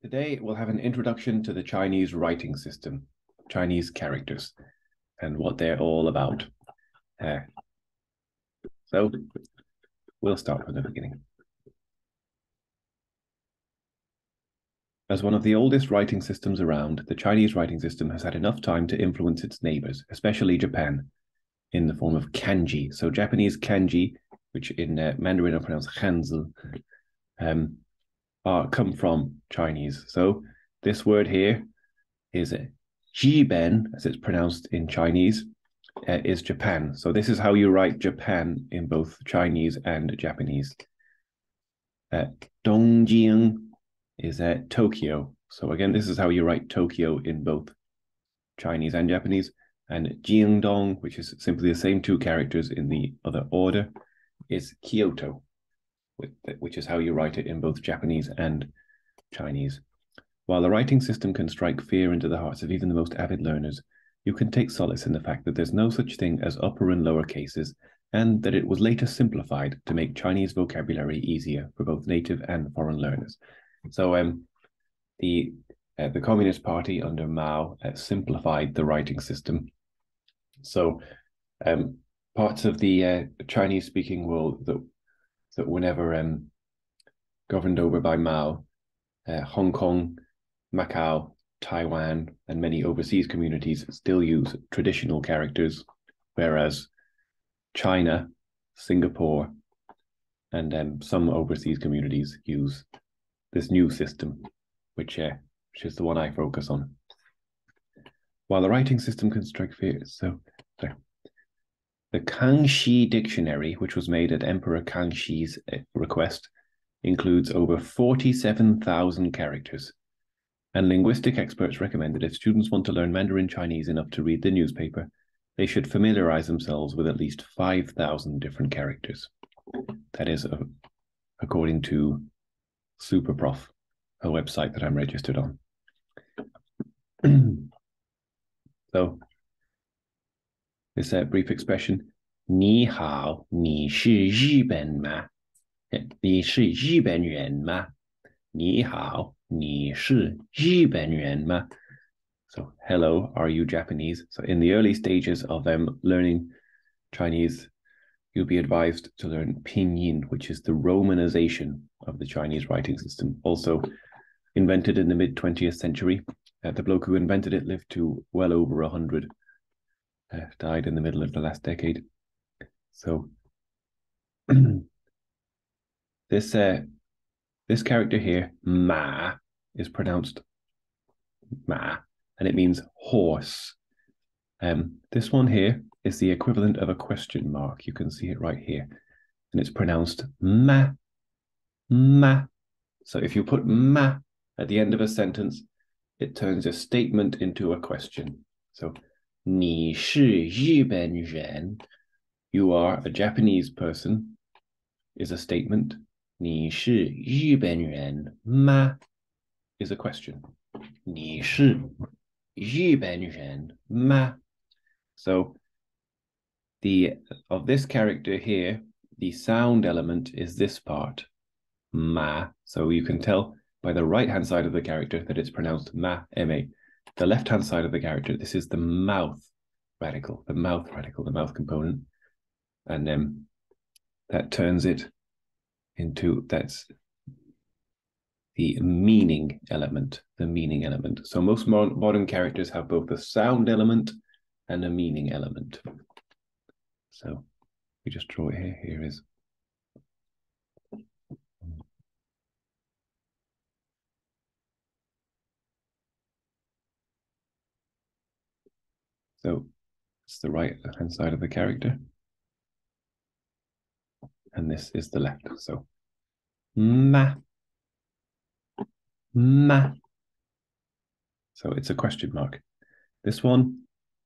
Today, we'll have an introduction to the Chinese writing system, Chinese characters, and what they're all about. So, we'll start from the beginning. As one of the oldest writing systems around, the Chinese writing system has had enough time to influence its neighbors, especially Japan, in the form of kanji. So Japanese kanji, which in Mandarin are pronounced hanzi, come from Chinese. So this word here is jiben, as it's pronounced in Chinese, is Japan. So this is how you write Japan in both Chinese and Japanese. Dongjing is Tokyo. So again, this is how you write Tokyo in both Chinese and Japanese. And Jingdong, which is simply the same two characters in the other order, is Kyoto, which is how you write it in both Japanese and Chinese. While the writing system can strike fear into the hearts of even the most avid learners, you can take solace in the fact that there's no such thing as upper and lower cases, and that it was later simplified to make Chinese vocabulary easier for both native and foreign learners. So the Communist Party under Mao simplified the writing system. So parts of the Chinese-speaking world that were never governed over by Mao, Hong Kong, Macau, Taiwan, and many overseas communities still use traditional characters, whereas China, Singapore, and some overseas communities use this new system, which is the one I focus on. While the writing system can strike fear, the Kangxi Dictionary, which was made at Emperor Kangxi's request, includes over 47,000 characters. And linguistic experts recommend that if students want to learn Mandarin Chinese enough to read the newspaper, they should familiarize themselves with at least 5,000 different characters. That is according to SuperProf, a website that I'm registered on. So, this brief expression, 你好,你是日本吗?你是日本人吗?你好,你是日本人吗? So, hello, are you Japanese? So, in the early stages of learning Chinese, you'll be advised to learn Pinyin, which is the Romanization of the Chinese writing system, also invented in the mid-20th century. The bloke who invented it lived to well over 100, died in the middle of the last decade. So, this character here, ma, is pronounced ma, and it means horse. This one here is the equivalent of a question mark. You can see it right here. And it's pronounced ma, ma. So if you put ma at the end of a sentence, it turns a statement into a question. So, 你是日本人, you are a Japanese person, is a statement. 你是日本人吗? is a question. 你是日本人吗? So of this character here, the sound element is this part, ma. So you can tell by the right-hand side of the character that it's pronounced ma, M-A. The left-hand side of the character, this is the mouth radical, the mouth component. And then that turns it into, that's the meaning element, So most modern characters have both a sound element and a meaning element. So we just draw it here. Here is. So it's the right-hand side of the character. And this is the left. So ma, ma. So it's a question mark. This one,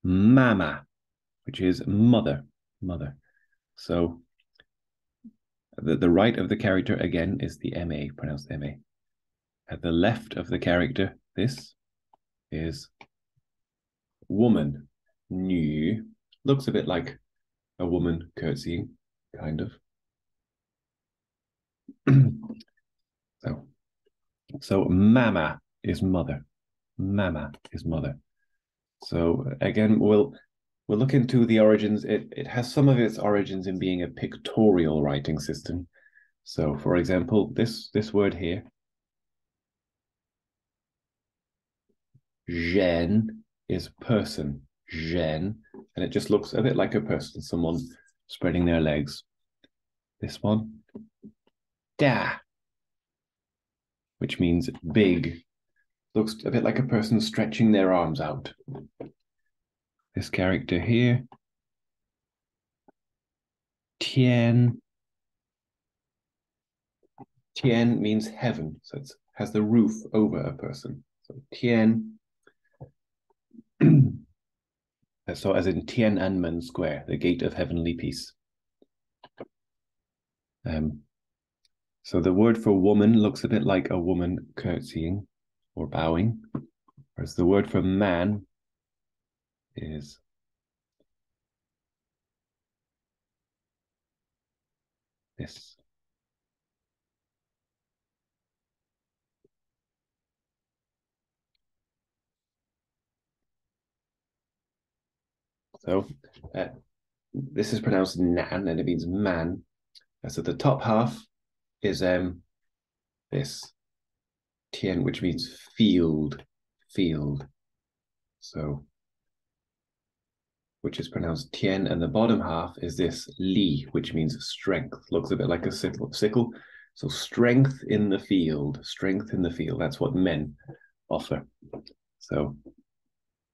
mama, which is mother. So the right of the character, again, is the M-A, pronounced M-A. At the left of the character, this is woman, 女. Looks a bit like a woman curtsying, kind of. So So mama is mother. Mama is mother. So again, we'll look into the origins. It has some of its origins in being a pictorial writing system. So for example, this word here, zhen, is person, zhen, and it just looks a bit like a person, someone spreading their legs. This one, da, which means big, looks a bit like a person stretching their arms out. This character here, tian, tian means heaven, so it has the roof over a person. So tian, so as in Tiananmen Square, the gate of heavenly peace. So the word for woman looks a bit like a woman curtsying or bowing, whereas the word for man is this. So this is pronounced nan, and it means man. So the top half is this tien, which means field, field. So which is pronounced tien, and the bottom half is this li, which means strength. Looks a bit like a sickle. So strength in the field, strength in the field. That's what men offer. So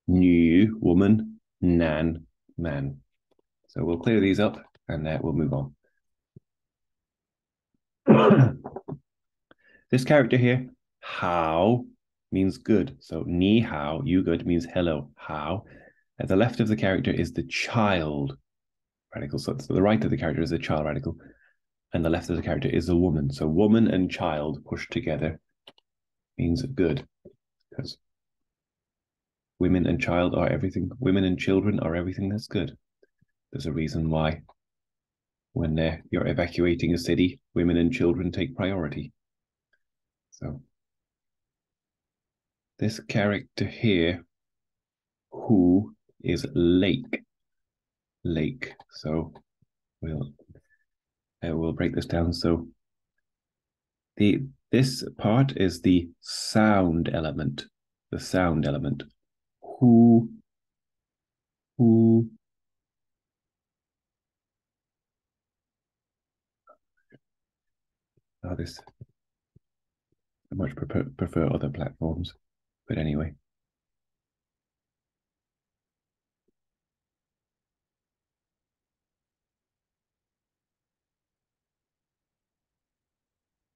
nu, woman, nan, man. So we'll clear these up and we'll move on. This character here, how, means good. So ni hao, you good, means hello, how. At the left of the character is the child radical. So the right of the character is the child radical, and the left of the character is a woman. So woman and child pushed together means good, because women and child are everything. Women and children are everything that's good. There's a reason why when you're evacuating a city, women and children take priority. So this character here, who, is lake. Lake. So we'll break this down. So this part is the sound element. The sound element. Who. Oh, this. I much prefer other platforms, but anyway.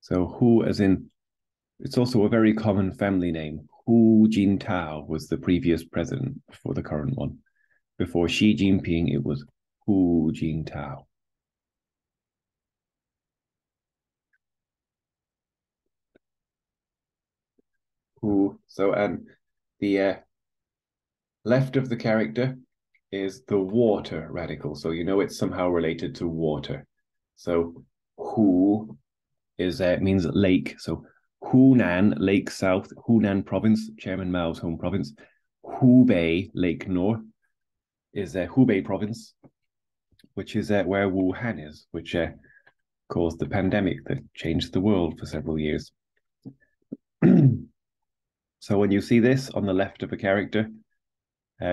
So Hu, as in, it's also a very common family name. Hu Jintao was the previous president before the current one. Before Xi Jinping, it was Hu Jintao. Hu. So, and the left of the character is the water radical. So you know it's somehow related to water. So Hu is means lake. So Hunan, Lake South, Hunan Province, Chairman Mao's home province. Hubei, Lake North, is Hubei Province, which is where Wuhan is, which caused the pandemic that changed the world for several years. So when you see this on the left of a character,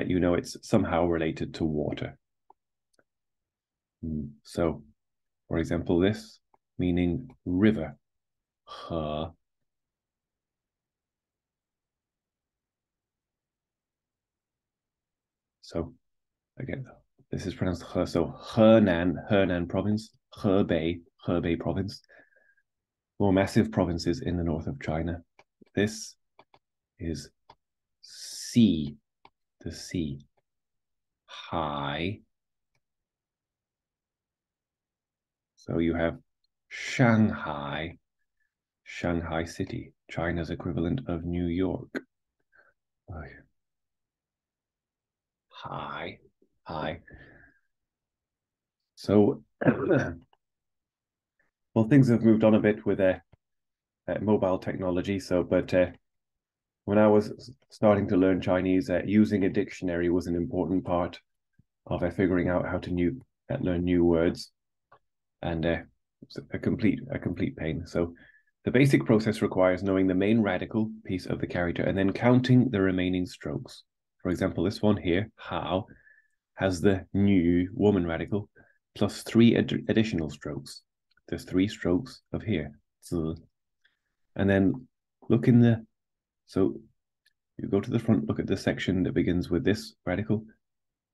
you know it's somehow related to water. So, for example, this meaning river, he. So again, this is pronounced he. So Henan province, Hebei province, more massive provinces in the north of China. This is sea, the sea. Hai. So you have Shanghai, Shanghai city, China's equivalent of New York. Hi, hi. So, well, things have moved on a bit with mobile technology. So, but when I was starting to learn Chinese, using a dictionary was an important part of figuring out how to learn new words, and it's a complete pain. So, the basic process requires knowing the main radical piece of the character and then counting the remaining strokes. For example, this one here, how, has the new woman radical plus 3 additional strokes. There's 3 strokes of here, 字. And then look in the, so you go to the front, look at the section that begins with this radical,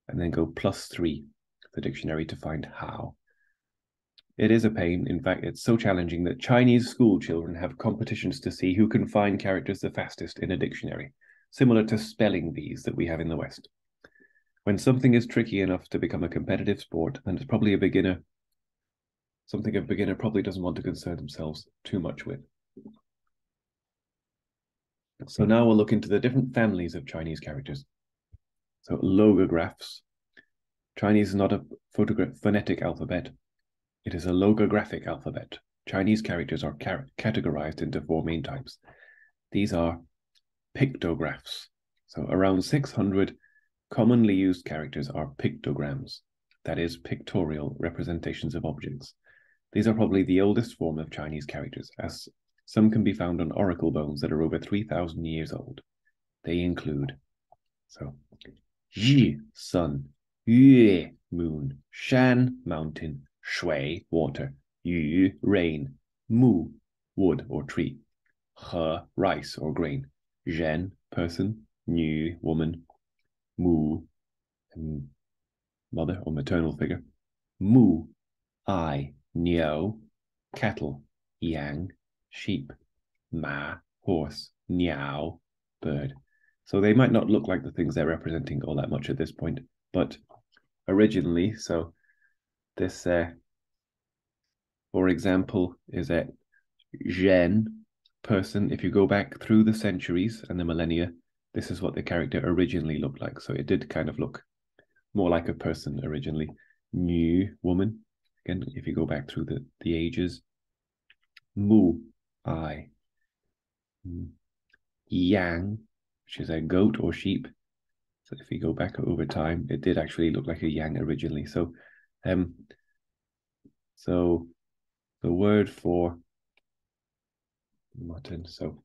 and then go plus 3, the dictionary, to find how. It is a pain. In fact, it's so challenging that Chinese school children have competitions to see who can find characters the fastest in a dictionary, similar to spelling bees that we have in the West. When something is tricky enough to become a competitive sport, then it's probably something a beginner probably doesn't want to concern themselves too much with. So now we'll look into the different families of Chinese characters. So logographs. Chinese is not a phonetic alphabet. It is a logographic alphabet. Chinese characters are categorized into 4 main types. These are pictographs. So around 600 commonly used characters are pictograms, that is, pictorial representations of objects. These are probably the oldest form of Chinese characters, as some can be found on oracle bones that are over 3,000 years old. They include, so, Yi, sun, Yue, moon, Shan, mountain, Shui, water, Yu, rain, Mu, wood or tree, He, rice or grain, Zhen, person, Nu, woman, Mu, mother or maternal figure, Mu, I, Niao, cattle, Yang, sheep, Ma, horse, Niao, bird. So they might not look like the things they're representing all that much at this point, but originally, so this, for example, is a Zhen, person. If you go back through the centuries and the millennia, this is what the character originally looked like. So it did kind of look more like a person originally. Nu, woman. Again, if you go back through the ages. Mu, I. Yang, which is a goat or sheep. So if you go back over time, it did actually look like a yang originally. So, so the word for mutton, so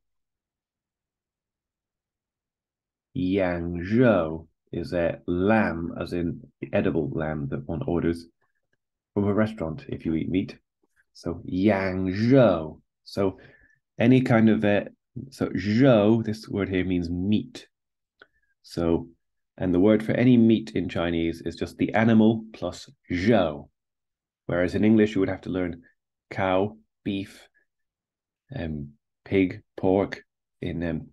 yang zhou is a lamb, as in the edible lamb that one orders from a restaurant if you eat meat. So yang zhou. So any kind of so zhou, this word here means meat. So, and the word for any meat in Chinese is just the animal plus zhou. Whereas in English, you would have to learn cow, beef, pig, pork. In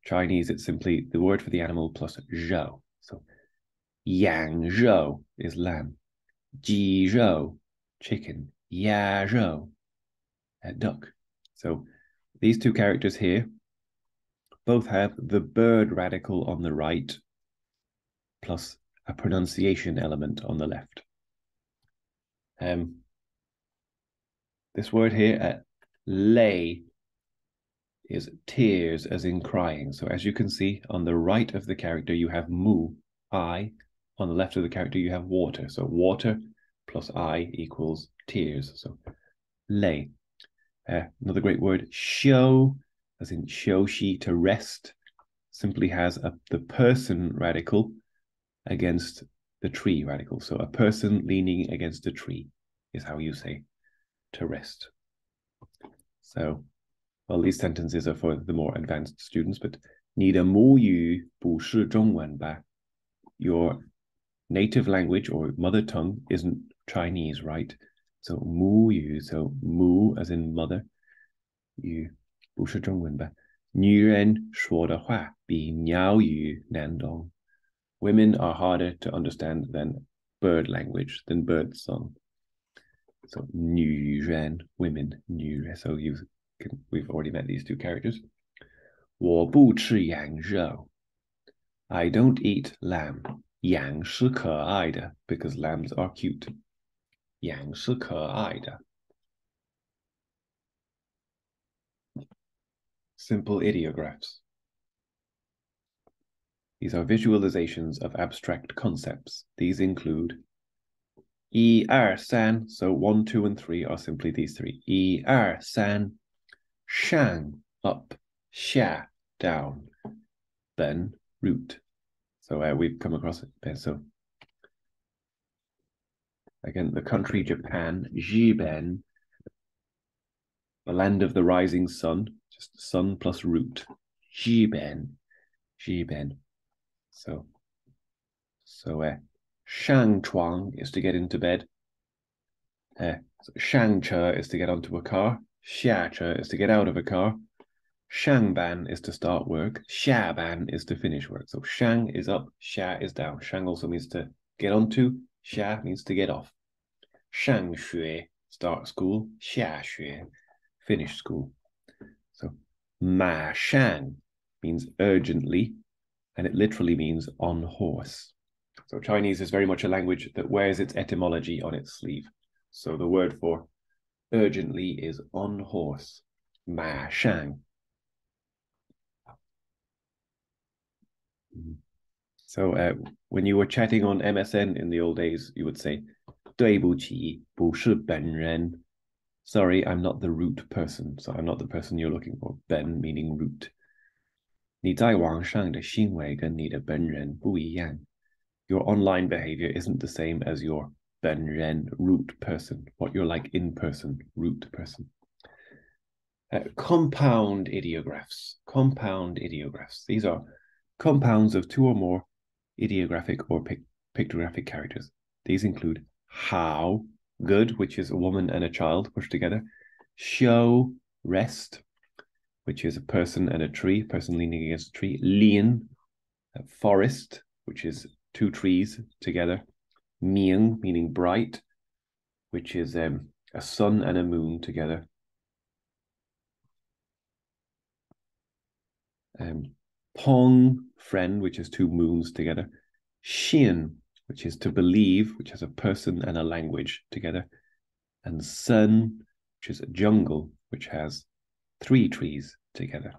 Chinese, it's simply the word for the animal plus zhou. So yang zhou is lamb. Ji zhou, chicken. Ya zhou, duck. So these 2 characters here both have the bird radical on the right plus a pronunciation element on the left. This word here, lei, is tears, as in crying. So as you can see, on the right of the character, you have mu, I. On the left of the character, you have water. So water plus I equals tears. So lei. Another great word, xiu, as in xiu, to rest, simply has the person radical against the tree radical. So a person leaning against a tree is how you say to rest. So, well, these sentences are for the more advanced students, but 你的母语不是中文吧? Your native language or mother tongue isn't Chinese, right? So 母语, so 母 as in mother, 语不是中文吧? 女人说的话比鸟语难懂. Women are harder to understand than bird language, than bird song. So 女人, women, 女人. So we've already met these 2 characters. 我不吃羊肉. I don't eat lamb. 羊是可爱的, because lambs are cute. 羊是可爱的. simple ideographs. These are visualizations of abstract concepts. These include 一二三, so 1, 2, and 3 are simply these three. 一二三, 上 up, 下 down, ben root. So we've come across it there. So again, the country Japan, Jiben, the land of the rising sun, just sun plus root. Jiben, Jiben. So shang chuang is to get into bed. Shang che is to get onto a car. Xia che is to get out of a car. Shang ban is to start work. Xia ban is to finish work. So shang is up, xia is down. Shang also means to get onto. Xia means to get off. Shang xue, start school. Xia xue, finish school. So ma shang means urgently, and it literally means on horse. So Chinese is very much a language that wears its etymology on its sleeve. So the word for urgently is on horse, ma shang. So when you were chatting on MSN in the old days, you would say, 对不起,不是本人. Sorry, I'm not the root person. So I'm not the person you're looking for. Ben meaning root. 你在网上的行为跟你的本人不一样. Your online behavior isn't the same as your 本人 root person, what you're like in person, root person. Compound ideographs. Compound ideographs. These are compounds of two or more ideographic or pictographic characters. These include how, good, which is a woman and a child pushed together. Show, rest, which is a person and a tree, person leaning against a tree. Lian, forest, which is two trees together. Mian, meaning bright, which is a sun and a moon together. Pong, friend, which is two moons together. Xian, which is to believe, which has a person and a language together. And Sun, which is a jungle, which has three trees together.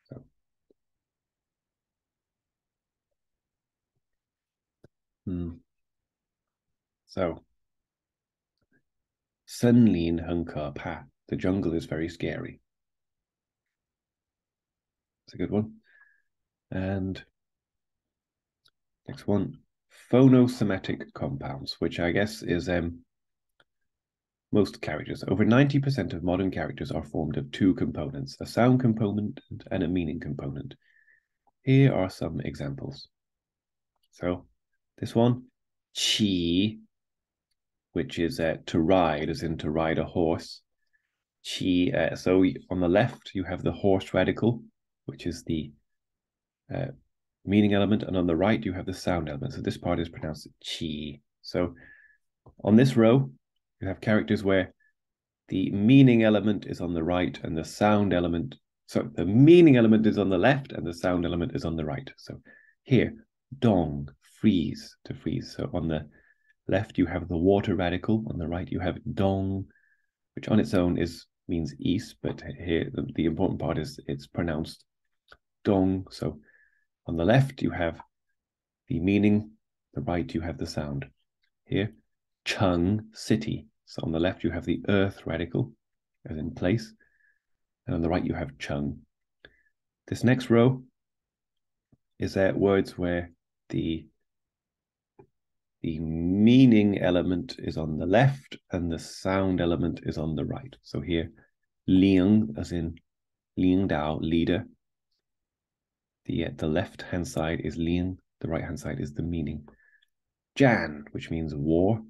So, 森林很可怕. The jungle is very scary. It's a good one. And next one, phonosemetic compounds, which I guess is most characters. Over 90% of modern characters are formed of two components, a sound component and a meaning component. Here are some examples. So this one, qi, which is to ride, as in to ride a horse. Qi, so on the left, you have the horse radical, which is the meaning element, and on the right, you have the sound element. So this part is pronounced qi. So on this row, you have characters where the meaning element is on the right and the sound element, so the meaning element is on the left and the sound element is on the right. So here, dong, freeze, to freeze. So on the left, you have the water radical. On the right, you have dong, which on its own means east, but here the important part is it's pronounced dong. So on the left, you have the meaning, the right, you have the sound. Here, Cheng, city. So on the left, you have the earth radical, as in place, and on the right, you have Cheng. This next row is words where the meaning element is on the left and the sound element is on the right. So here, Liang, as in Liang Dao, leader. The left-hand side is Liang, the right-hand side is the meaning. Jan, which means war.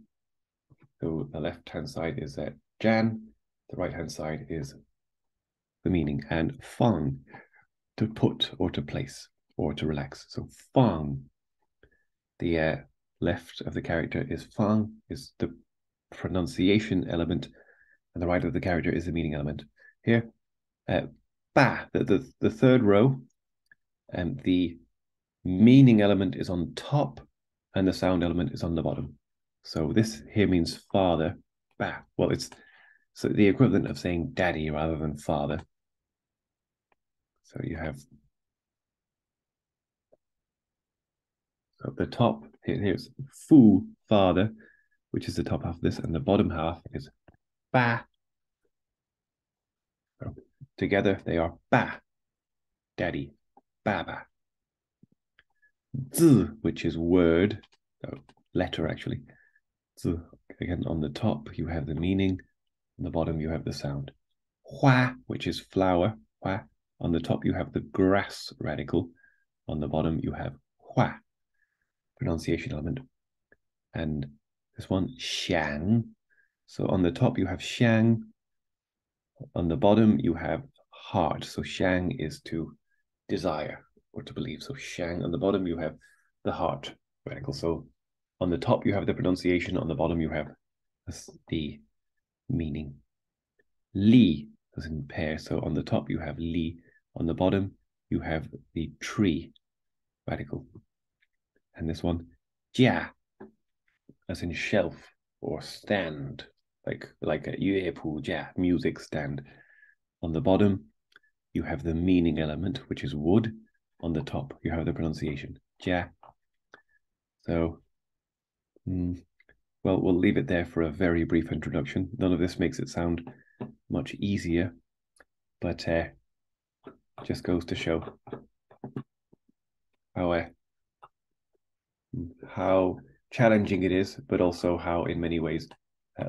So the left-hand side is Jan, the right-hand side is the meaning. And Fang, to put or to place or to relax. So Fang, the left of the character is Fang, is the pronunciation element, and the right of the character is the meaning element. Here, Ba, the third row, and the meaning element is on top and the sound element is on the bottom. So this here means father. Bah. Well, it's so the equivalent of saying daddy rather than father. So you have, so the top, here's fu, father, which is the top half of this, and the bottom half is ba. So together they are ba, daddy, baba. Z, which is word, so letter actually. Z, again, on the top you have the meaning, on the bottom you have the sound. Hua, which is flower, hua. On the top you have the grass radical, on the bottom you have hua, pronunciation element. And this one, xiang. So on the top you have xiang, on the bottom you have heart. So xiang is to desire or to believe. So xiang, on the bottom you have the heart radical. So on the top you have the pronunciation, on the bottom you have the meaning. Li, as in pear. So on the top you have li, on the bottom you have the tree radical. And this one, jia, as in shelf or stand, like a 乐谱家, music stand. On the bottom you have the meaning element, which is wood. On the top you have the pronunciation, jia. So, well, we'll leave it there for a very brief introduction. None of this makes it sound much easier, but just goes to show how challenging it is, but also how, in many ways,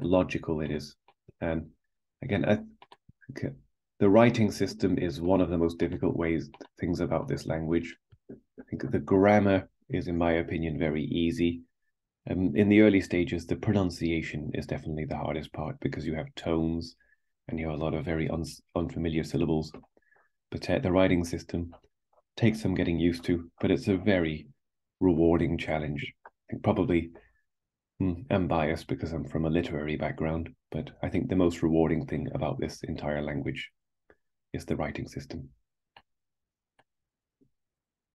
logical it is. And again, I think the writing system is one of the most difficult things about this language. I think the grammar is, in my opinion, very easy. In the early stages, the pronunciation is definitely the hardest part because you have tones and you have a lot of very unfamiliar syllables. But the writing system takes some getting used to, but it's a very rewarding challenge. I think probably I'm biased because I'm from a literary background, but I think the most rewarding thing about this entire language is the writing system.